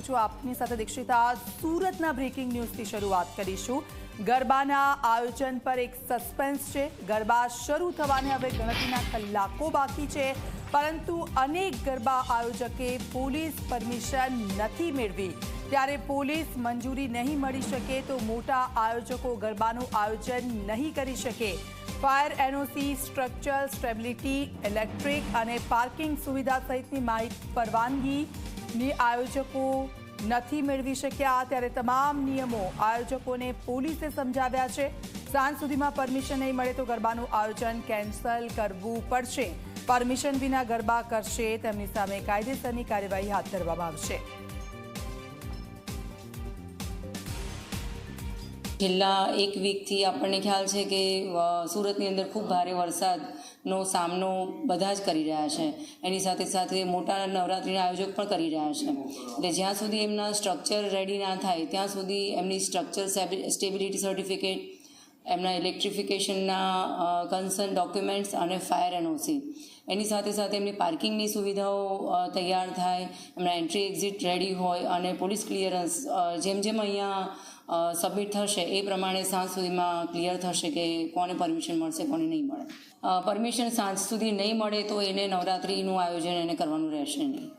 છું આપની સાથે દીક્ષિતા। સુરતના બ્રેકિંગ ન્યૂઝથી શરૂઆત કરીશું। ગરબાના આયોજન પર એક સસ્પેન્સ છે। ગરબા શરૂ થવાને હવે ગણતરીના કલાકો બાકી છે, પરંતુ અનેક ગરબા આયોજકે પોલીસ પરમિશન નથી મેળવી। ત્યારે પોલીસ મંજૂરી નહીં મળી શકે તો મોટા આયોજકો ગરબાનું આયોજન નહીં કરી શકે। Fire NOC, structure stability, electric અને પાર્કિંગ સુવિધા સહિતની પરવાનગીની આયોજકો નથી મેળવી શક્યા। ત્યારે તમામ નિયમો આયોજકોને પોલીસે સમજાવ્યા છે। સાંજ સુધીમાં પરમિશન નહીં મળે તો ગરબાનું આયોજન કેન્સલ કરવું પડશે। પરમિશન વિના ગરબા કરશે તેમની સામે કાયદેસરની કાર્યવાહી હાથ ધરવામાં આવશે। છેલ્લા એક વીકથી આપણને ખ્યાલ છે કે સુરતની અંદર ખૂબ ભારે વરસાદનો સામનો બધા જ કરી રહ્યા છે। એની સાથે સાથે મોટા નવરાત્રિના આયોજક પણ કરી રહ્યા છે। એટલે જ્યાં સુધી એમના સ્ટ્રક્ચર રેડી ના થાય ત્યાં સુધી એમની સ્ટ્રક્ચર સ્ટેબિલિટી સર્ટિફિકેટ, એમના ઇલેક્ટ્રિફિકેશનના કન્સર્ન ડોક્યુમેન્ટ્સ અને ફાયર એનઓસી, એની સાથે સાથે એમની પાર્કિંગની સુવિધાઓ તૈયાર થાય, એમના એન્ટ્રી એક્ઝિટ રેડી હોય અને પોલીસ ક્લિયરન્સ જેમ જેમ અહીંયા સબમિટ થશે એ પ્રમાણે સાંજ સુધીમાં ક્લિયર થશે કે કોને પરમિશન મળશે, કોને નહીં મળે। પરમિશન સાંજ સુધી નહીં મળે તો એને નવરાત્રિનું આયોજન એને કરવાનું રહેશે નહીં।